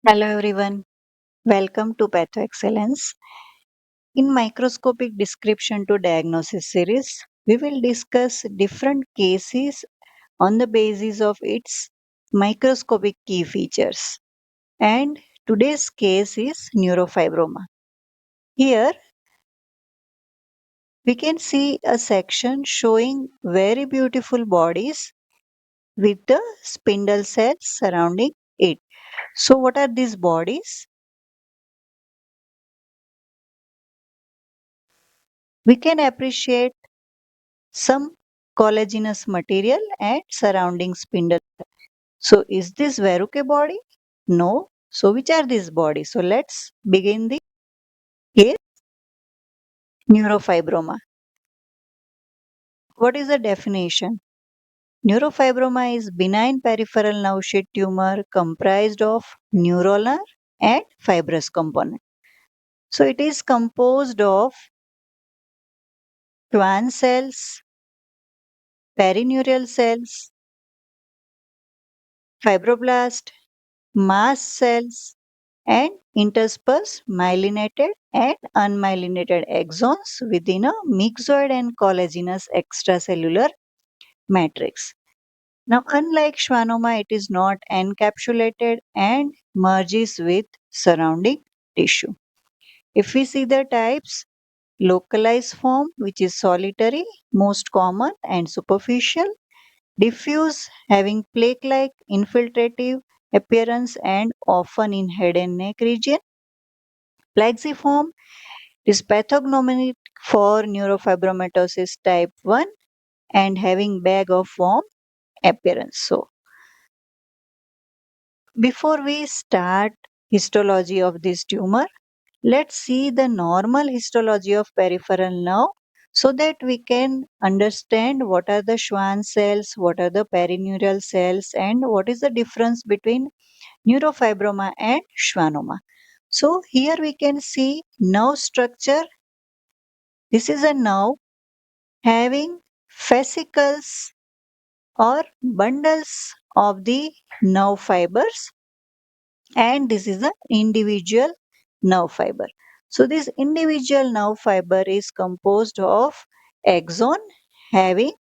Hello everyone, welcome to Patho Excellence. In Microscopic Description to Diagnosis series, we will discuss different cases on the basis of its microscopic key features. And today's case is neurofibroma. Here we can see a section showing very beautiful bodies with the spindle cells surrounding it. So, what are these bodies? We can appreciate some collagenous material and surrounding spindle. So is this verruca body? No. So which are these bodies? So let's begin the case. Neurofibroma. What is the definition? Neurofibroma is benign peripheral nerve sheath tumor comprised of neuronal and fibrous component. So it is composed of Schwann cells, perineural cells, fibroblast, mast cells, and intersperse myelinated and unmyelinated axons within a myxoid and collagenous extracellular matrix. Now, unlike schwannoma, it is not encapsulated and merges with surrounding tissue. If we see the types, localized form, which is solitary, most common and superficial, diffuse, having plaque-like infiltrative appearance and often in head and neck region. Plexiform is pathognomonic for neurofibromatosis type 1 and having bag of worm appearance. So, before we start histology of this tumor, let's see the normal histology of peripheral nerve so that we can understand what are the Schwann cells, what are the perineural cells, and what is the difference between neurofibroma and schwannoma. So, here we can see nerve structure. This is a nerve having fascicles or bundles of the nerve fibers, and this is the individual nerve fiber. So this individual nerve fiber is composed of axon having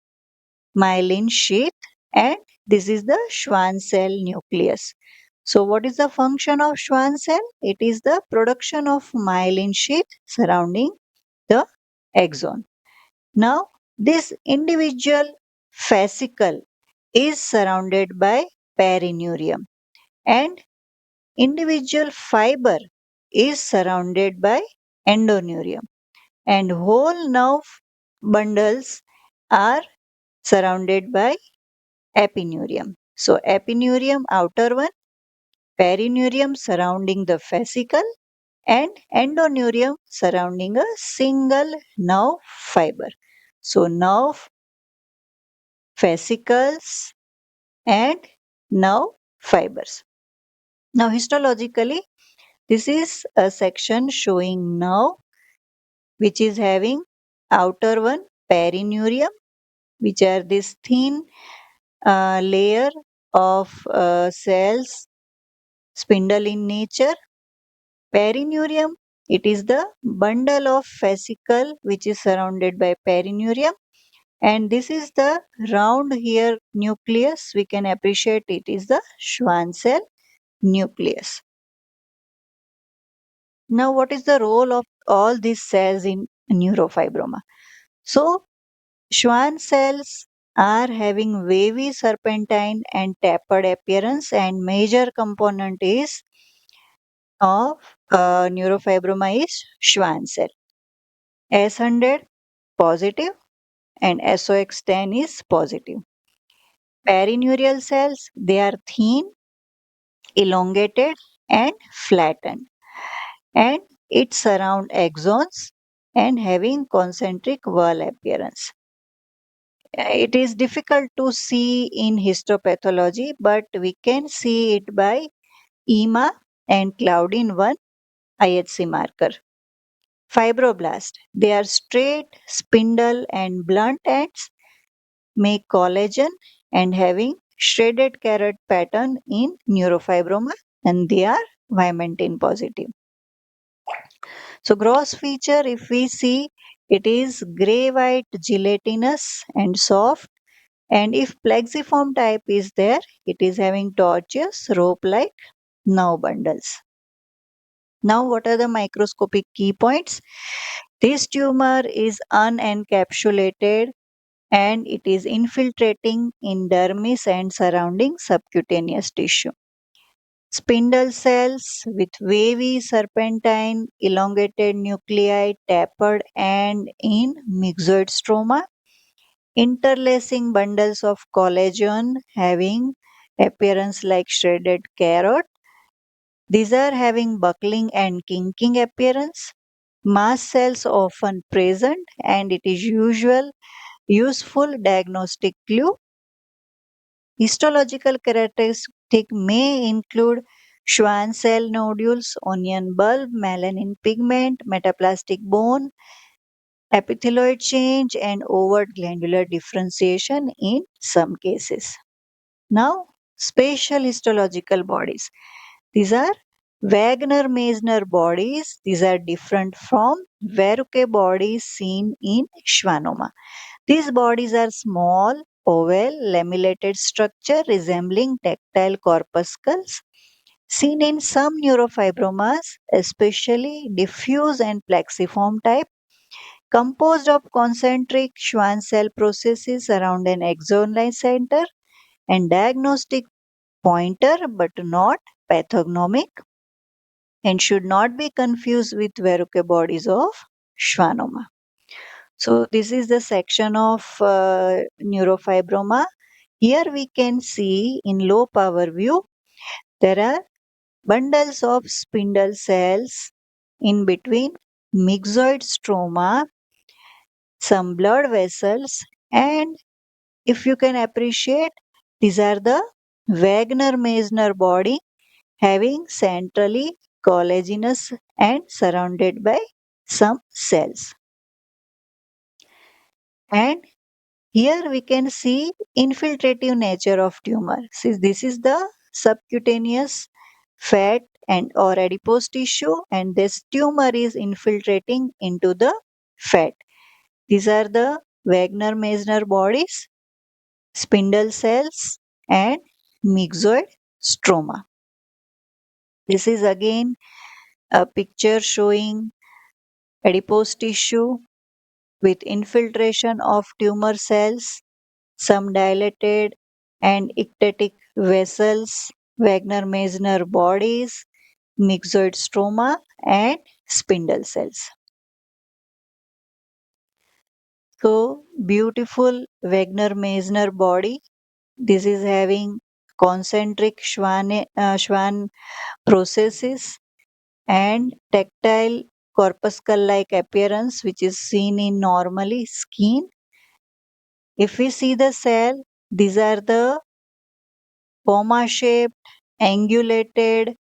myelin sheath, and this is the Schwann cell nucleus. So what is the function of Schwann cell? It is the production of myelin sheath surrounding the axon. Now, this individual fascicle is surrounded by perineurium, and individual fiber is surrounded by endoneurium, and whole nerve bundles are surrounded by epineurium. So, epineurium outer one, perineurium surrounding the fascicle, and endoneurium surrounding a single nerve fiber. So, nerve fascicles, and nerve fibers. Now, histologically, this is a section showing nerve which is having outer one perineurium, which are this thin layer of cells, spindle in nature. Perineurium, it is the bundle of fascicle which is surrounded by perineurium, and this is the round here nucleus. We can appreciate it is the Schwann cell nucleus. Now, what is the role of all these cells in neurofibroma? So, Schwann cells are having wavy serpentine and tapered appearance, and major component is of neurofibroma is Schwann cell. S100 positive and SOX10 is positive. Perineural cells, they are thin, elongated and flattened, and it surround axons and having concentric whorl appearance. It is difficult to see in histopathology, but we can see it by EMA and Claudin 1 IHC marker. Fibroblast, they are straight, spindle and blunt ends, make collagen and having shredded carrot pattern in neurofibroma. and they are vimentin positive. So gross feature, if we see, it is gray white, gelatinous and soft, and if plexiform type is there, it is having tortuous rope like nerve bundles. Now what are the microscopic key points? This tumor is unencapsulated and it is infiltrating in dermis and surrounding subcutaneous tissue. Spindle cells with wavy serpentine elongated nuclei tapered and in myxoid stroma. Interlacing bundles of collagen having appearance like shredded carrot. These are having buckling and kinking appearance. Mast cells often present and it is useful diagnostic clue. Histological characteristic may include Schwann cell nodules, onion bulb, melanin pigment, metaplastic bone, epithelioid change, and overt glandular differentiation in some cases. Now, spatial histological bodies. These are Wagner-Meissner bodies. These are different from Verrucke bodies seen in schwannoma. These bodies are small, oval, lamellated structure resembling tactile corpuscles seen in some neurofibromas, especially diffuse and plexiform type, composed of concentric Schwann cell processes around an axonal center and diagnostic pointer but not pathognomic and should not be confused with Verrucke bodies of schwannoma. So this is the section of neurofibroma. Here we can see in low power view, there are bundles of spindle cells in between myxoid stroma, some blood vessels, and if you can appreciate, these are the Wagner-Meissner body having centrally collagenous and surrounded by some cells. And here we can see infiltrative nature of tumor. Since this is the subcutaneous fat and or adipose tissue and this tumor is infiltrating into the fat. These are the Wagner-Meissner bodies, spindle cells and myxoid stroma. This is again a picture showing adipose tissue with infiltration of tumor cells, some dilated and ectatic vessels, Wagner-Meissner bodies, myxoid stroma, and spindle cells. So, beautiful Wagner-Meissner body. This is having concentric Schwann processes and tactile corpuscle-like appearance which is seen in normally skin. If we see the cell, these are the comma-shaped, angulated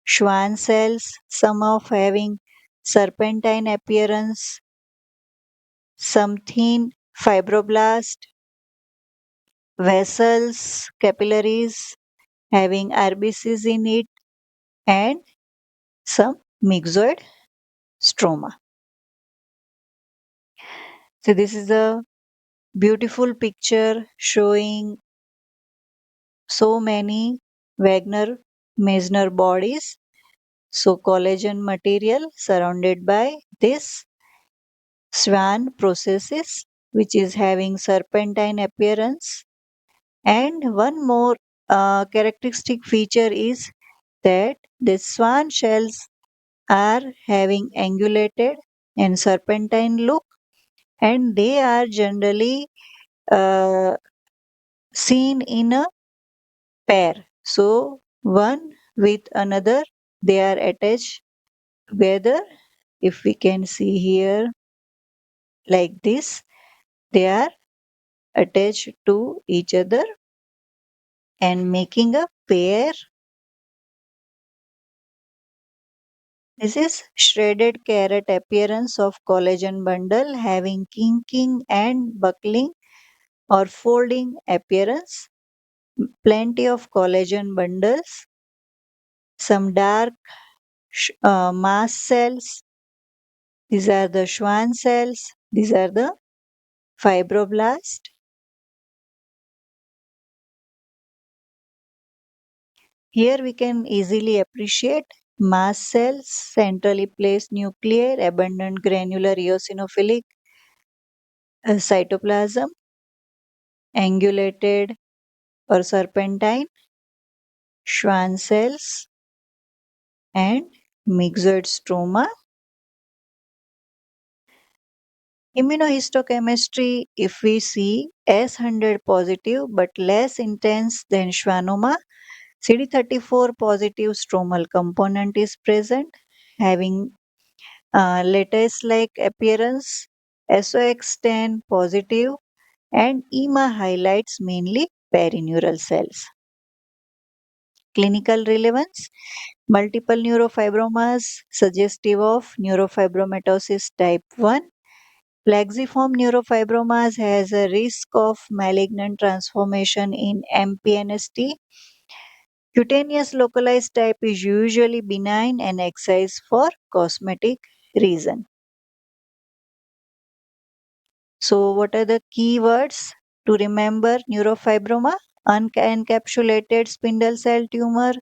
Schwann cells, some of having serpentine appearance, some thin fibroblast, vessels, capillaries having RBCs in it, and some myxoid stroma. So this is a beautiful picture showing so many Wagner Meissner bodies. So collagen material surrounded by this Schwann processes which is having serpentine appearance. And one more characteristic feature is that the Schwann shells are having angulated and serpentine look and they are generally uh, seen in a pair. So one with another they are attached together. If we can see here like this, they are attached to each other and making a pair. This is shredded carrot appearance of collagen bundle having kinking and buckling or folding appearance. Plenty of collagen bundles some dark mast cells. These are the Schwann cells. These are the fibroblasts. Here we can easily appreciate mast cells, centrally placed nuclear, abundant granular eosinophilic cytoplasm, angulated or serpentine, Schwann cells, and myxoid stroma. Immunohistochemistry, if we see S100 positive but less intense than schwannoma, CD34 positive stromal component is present, having lattice-like appearance, SOX10 positive, and EMA highlights mainly perineural cells. Clinical relevance: multiple neurofibromas suggestive of neurofibromatosis type 1. Plexiform neurofibromas has a risk of malignant transformation in MPNST. Cutaneous localized type is usually benign and excised for cosmetic reason. So, what are the keywords to remember neurofibroma? Unencapsulated spindle cell tumor,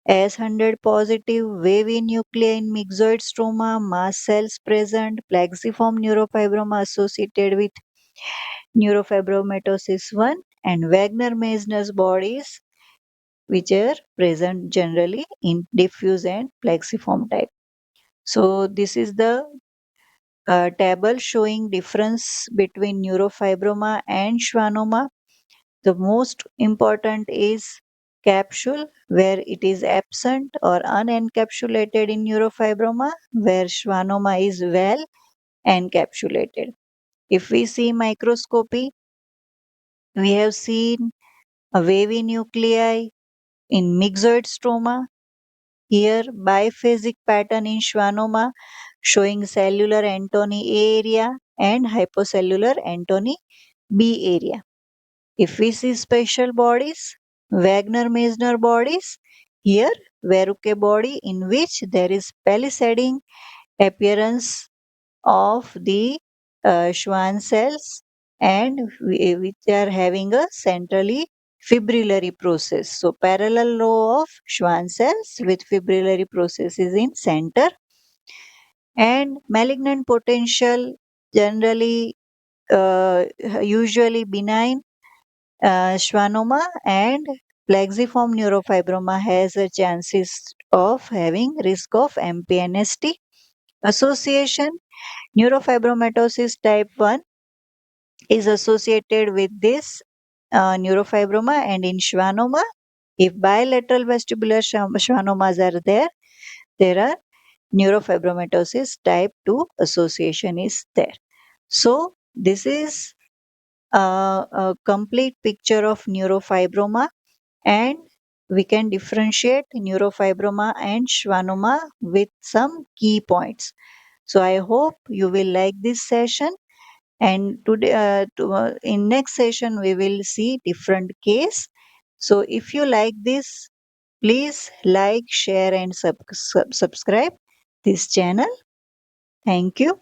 S100 positive, wavy nuclei in myxoid stroma, mast cells present, plexiform neurofibroma associated with neurofibromatosis 1, and Wagner Meissner's bodies, which are present generally in diffuse and plexiform type. So, this is the table showing difference between neurofibroma and schwannoma. The most important is capsule, where it is absent or unencapsulated in neurofibroma, where schwannoma is well encapsulated. If we see microscopy, we have seen a wavy nuclei in myxoid stroma. Here, biphasic pattern in schwannoma showing cellular Antony A area and hypocellular Antony B area. If we see special bodies, Wagner-Meissner bodies, here Verrucke body in which there is palisading appearance of the Schwann cells and which are having a centrally fibrillary process. So parallel row of Schwann cells with fibrillary processes in center, and malignant potential generally usually benign schwannoma, and plexiform neurofibroma has a chances of having risk of MPNST. Association: neurofibromatosis type 1 is associated with this neurofibroma and in schwannoma. If bilateral vestibular schwannomas are there, there are neurofibromatosis type 2 association is there. So, this is a complete picture of neurofibroma, and we can differentiate neurofibroma and schwannoma with some key points. So, I hope you will like this session, and today in next session we will see different case. So, if you like this, please like, share and subscribe this channel. Thank you.